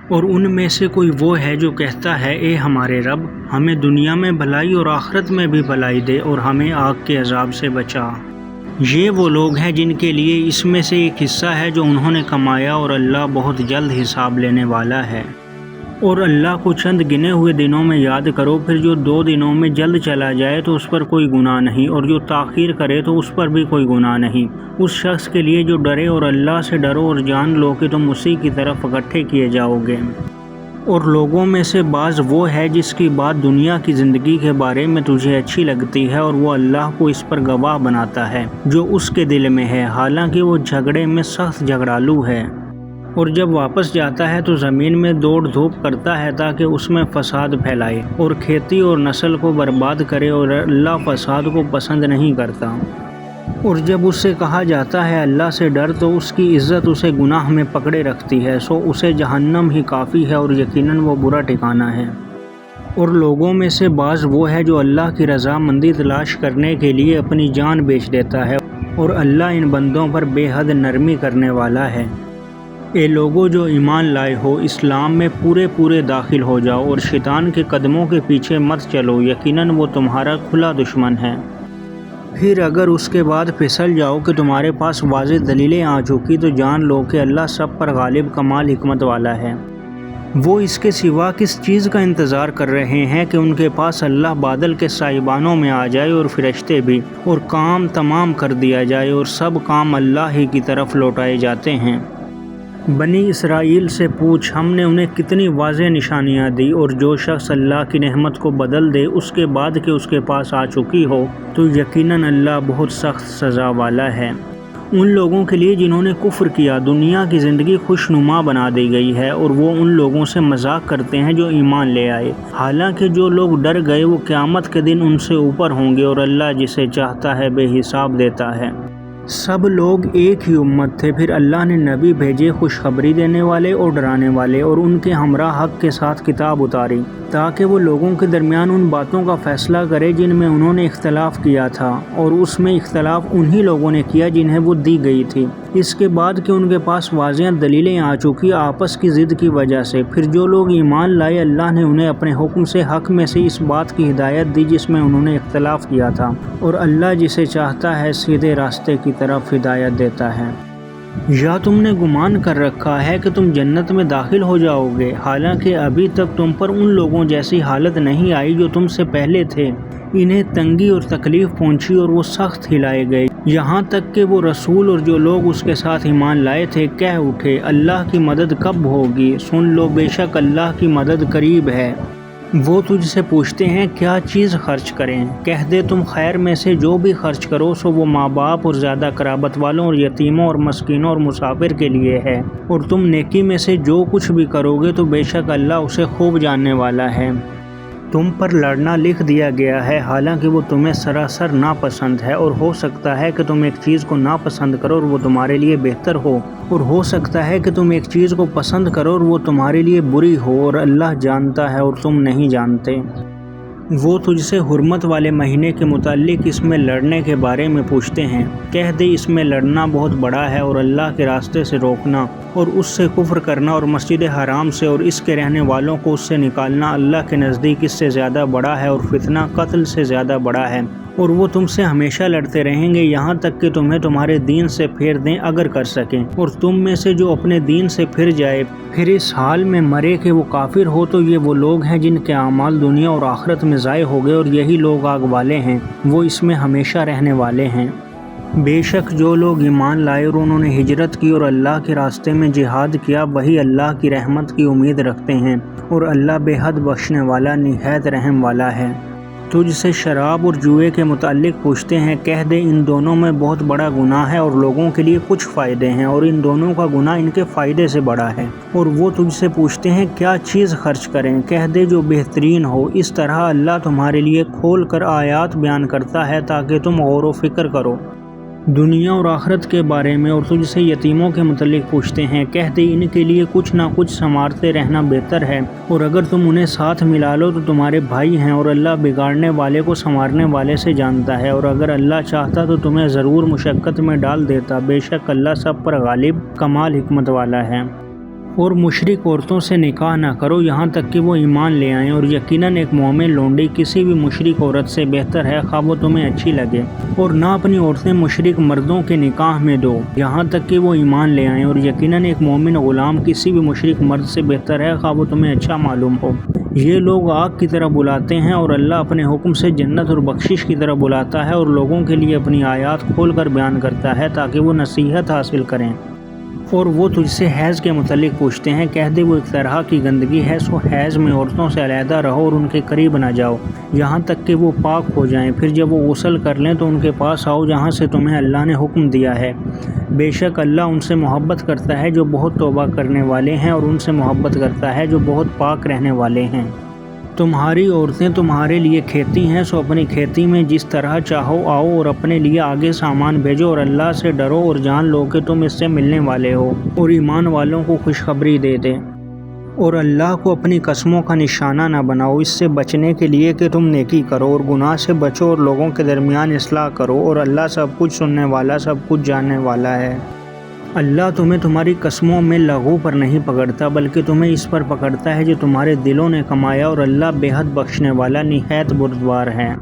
اور ان میں سے کوئی وہ ہے جو کہتا ہے اے ہمارے رب ہمیں دنیا میں بھلائی اور آخرت میں بھی بھلائی دے اور ہمیں آگ کے عذاب سے بچا۔ یہ وہ لوگ ہیں جن کے لیے اس میں سے ایک حصہ ہے جو انہوں نے کمایا اور اللہ بہت جلد حساب لینے والا ہے۔ اور اللہ کو چند گنے ہوئے دنوں میں یاد کرو، پھر جو 2 دنوں میں جلد چلا جائے تو اس پر کوئی گناہ نہیں، اور جو تاخیر کرے تو اس پر بھی کوئی گناہ نہیں، اس شخص کے لیے جو ڈرے۔ اور اللہ سے ڈرو اور جان لو کہ تم اسی کی طرف اکٹھے کیے جاؤ گے۔ اور لوگوں میں سے بعض وہ ہے جس کی بات دنیا کی زندگی کے بارے میں تجھے اچھی لگتی ہے اور وہ اللہ کو اس پر گواہ بناتا ہے جو اس کے دل میں ہے، حالانکہ وہ جھگڑے میں سخت جھگڑالو ہے۔ اور جب واپس جاتا ہے تو زمین میں دوڑ دھوپ کرتا ہے تاکہ اس میں فساد پھیلائے اور کھیتی اور نسل کو برباد کرے، اور اللہ فساد کو پسند نہیں کرتا۔ اور جب اس سے کہا جاتا ہے اللہ سے ڈر تو اس کی عزت اسے گناہ میں پکڑے رکھتی ہے، سو اسے جہنم ہی کافی ہے اور یقیناً وہ برا ٹھکانہ ہے۔ اور لوگوں میں سے بعض وہ ہے جو اللہ کی رضامندی تلاش کرنے کے لیے اپنی جان بیچ دیتا ہے، اور اللہ ان بندوں پر بے حد نرمی کرنے والا ہے۔ اے لوگو جو ایمان لائے ہو، اسلام میں پورے داخل ہو جاؤ اور شیطان کے قدموں کے پیچھے مت چلو، یقیناً وہ تمہارا کھلا دشمن ہے۔ پھر اگر اس کے بعد پھسل جاؤ کہ تمہارے پاس واضح دلیلیں آ چکی تو جان لو کہ اللہ سب پر غالب کمال حکمت والا ہے۔ وہ اس کے سوا کس چیز کا انتظار کر رہے ہیں کہ ان کے پاس اللہ بادل کے سائبانوں میں آ جائے اور فرشتے بھی، اور کام تمام کر دیا جائے، اور سب کام اللہ ہی کی طرف لوٹائے جاتے ہیں۔ بنی اسرائیل سے پوچھ ہم نے انہیں کتنی واضح نشانیاں دی، اور جو شخص اللہ کی نعمت کو بدل دے اس کے بعد کہ اس کے پاس آ چکی ہو تو یقیناً اللہ بہت سخت سزا والا ہے۔ ان لوگوں کے لیے جنہوں نے کفر کیا دنیا کی زندگی خوشنما بنا دی گئی ہے، اور وہ ان لوگوں سے مذاق کرتے ہیں جو ایمان لے آئے، حالانکہ جو لوگ ڈر گئے وہ قیامت کے دن ان سے اوپر ہوں گے، اور اللہ جسے چاہتا ہے بے حساب دیتا ہے۔ سب لوگ ایک ہی امت تھے، پھر اللہ نے نبی بھیجے خوشخبری دینے والے اور ڈرانے والے، اور ان کے ہمراہ حق کے ساتھ کتاب اتاری تاکہ وہ لوگوں کے درمیان ان باتوں کا فیصلہ کرے جن میں انہوں نے اختلاف کیا تھا، اور اس میں اختلاف انہی لوگوں نے کیا جنہیں وہ دی گئی تھی، اس کے بعد کہ ان کے پاس واضح دلیلیں آ چکی آپس کی ضد کی وجہ سے۔ پھر جو لوگ ایمان لائے اللہ نے انہیں اپنے حکم سے حق میں سے اس بات کی ہدایت دی جس میں انہوں نے اختلاف کیا تھا، اور اللہ جسے چاہتا ہے سیدھے راستے کی طرف ہدایت دیتا ہے۔ یا تم نے گمان کر رکھا ہے کہ تم جنت میں داخل ہو جاؤ گے، حالانکہ ابھی تک تم پر ان لوگوں جیسی حالت نہیں آئی جو تم سے پہلے تھے، انہیں تنگی اور تکلیف پہنچی اور وہ سخت ہلائے گئے، یہاں تک کہ وہ رسول اور جو لوگ اس کے ساتھ ایمان لائے تھے کہہ اٹھے اللہ کی مدد کب ہوگی، سن لو بے شک اللہ کی مدد قریب ہے۔ وہ تجھ سے پوچھتے ہیں کیا چیز خرچ کریں، کہہ دے تم خیر میں سے جو بھی خرچ کرو سو وہ ماں باپ اور زیادہ قرابت والوں اور یتیموں اور مسکینوں اور مسافر کے لیے ہے، اور تم نیکی میں سے جو کچھ بھی کرو گے تو بے شک اللہ اسے خوب جاننے والا ہے۔ تم پر لڑنا لکھ دیا گیا ہے حالانکہ وہ تمہیں سراسر ناپسند ہے، اور ہو سکتا ہے کہ تم ایک چیز کو ناپسند کرو اور وہ تمہارے لیے بہتر ہو، اور ہو سکتا ہے کہ تم ایک چیز کو پسند کرو اور وہ تمہارے لیے بری ہو، اور اللہ جانتا ہے اور تم نہیں جانتے۔ وہ تجھ سے حرمت والے مہینے کے متعلق اس میں لڑنے کے بارے میں پوچھتے ہیں، کہہ دے اس میں لڑنا بہت بڑا ہے، اور اللہ کے راستے سے روکنا اور اس سے کفر کرنا اور مسجد حرام سے اور اس کے رہنے والوں کو اس سے نکالنا اللہ کے نزدیک اس سے زیادہ بڑا ہے، اور فتنہ قتل سے زیادہ بڑا ہے، اور وہ تم سے ہمیشہ لڑتے رہیں گے یہاں تک کہ تمہیں تمہارے دین سے پھیر دیں اگر کر سکیں، اور تم میں سے جو اپنے دین سے پھر جائے پھر اس حال میں مرے کہ وہ کافر ہو تو یہ وہ لوگ ہیں جن کے اعمال دنیا اور آخرت میں ضائع ہو گئے، اور یہی لوگ آگ والے ہیں، وہ اس میں ہمیشہ رہنے والے ہیں۔ بے شک جو لوگ ایمان لائے اور انہوں نے ہجرت کی اور اللہ کے راستے میں جہاد کیا وہی اللہ کی رحمت کی امید رکھتے ہیں، اور اللہ بے حد بخشنے والا نہایت رحم والا ہے۔ تجھ سے شراب اور جوئے کے متعلق پوچھتے ہیں، کہہ دے ان دونوں میں بہت بڑا گناہ ہے اور لوگوں کے لیے کچھ فائدے ہیں، اور ان دونوں کا گناہ ان کے فائدے سے بڑا ہے۔ اور وہ تجھ سے پوچھتے ہیں کیا چیز خرچ کریں، کہہ دے جو بہترین ہو، اس طرح اللہ تمہارے لیے کھول کر آیات بیان کرتا ہے تاکہ تم غور و فکر کرو دنیا اور آخرت کے بارے میں۔ اور تجھ سے یتیموں کے متعلق پوچھتے ہیں، کہہ دے ان کے لیے کچھ نہ کچھ سنوارتے رہنا بہتر ہے، اور اگر تم انہیں ساتھ ملا لو تو تمہارے بھائی ہیں، اور اللہ بگاڑنے والے کو سنوارنے والے سے جانتا ہے، اور اگر اللہ چاہتا تو تمہیں ضرور مشقت میں ڈال دیتا، بے شک اللہ سب پر غالب کمال حکمت والا ہے۔ اور مشرک عورتوں سے نکاح نہ کرو یہاں تک کہ وہ ایمان لے آئیں، اور یقیناً ایک مومن لونڈی کسی بھی مشرک عورت سے بہتر ہے خواہ وہ تمہیں اچھی لگے، اور نہ اپنی عورتیں مشرک مردوں کے نکاح میں دو یہاں تک کہ وہ ایمان لے آئیں، اور یقیناً ایک مومن غلام کسی بھی مشرک مرد سے بہتر ہے خواہ وہ تمہیں اچھا معلوم ہو۔ یہ لوگ آگ کی طرف بلاتے ہیں اور اللہ اپنے حکم سے جنت اور بخشش کی طرف بلاتا ہے، اور لوگوں کے لیے اپنی آیات کھول کر بیان کرتا ہے تاکہ وہ نصیحت حاصل کریں۔ اور وہ تجھ سے حیض کے متعلق پوچھتے ہیں، کہہ دے وہ ایک طرح کی گندگی ہے، سو حیض میں عورتوں سے علیحدہ رہو اور ان کے قریب نہ جاؤ یہاں تک کہ وہ پاک ہو جائیں، پھر جب وہ غسل کر لیں تو ان کے پاس آؤ جہاں سے تمہیں اللہ نے حکم دیا ہے، بے شک اللہ ان سے محبت کرتا ہے جو بہت توبہ کرنے والے ہیں، اور ان سے محبت کرتا ہے جو بہت پاک رہنے والے ہیں۔ تمہاری عورتیں تمہارے لیے کھیتی ہیں، سو اپنی کھیتی میں جس طرح چاہو آؤ اور اپنے لیے آگے سامان بھیجو، اور اللہ سے ڈرو اور جان لو کہ تم اس سے ملنے والے ہو، اور ایمان والوں کو خوشخبری دے دے۔ اور اللہ کو اپنی قسموں کا نشانہ نہ بناؤ اس سے بچنے کے لیے کہ تم نیکی کرو، اور گناہ سے بچو اور لوگوں کے درمیان اصلاح کرو، اور اللہ سب کچھ سننے والا سب کچھ جاننے والا ہے۔ اللہ تمہیں تمہاری قسموں میں لغو پر نہیں پکڑتا بلکہ تمہیں اس پر پکڑتا ہے جو تمہارے دلوں نے کمایا، اور اللہ بے حد بخشنے والا نہایت بردبار ہے۔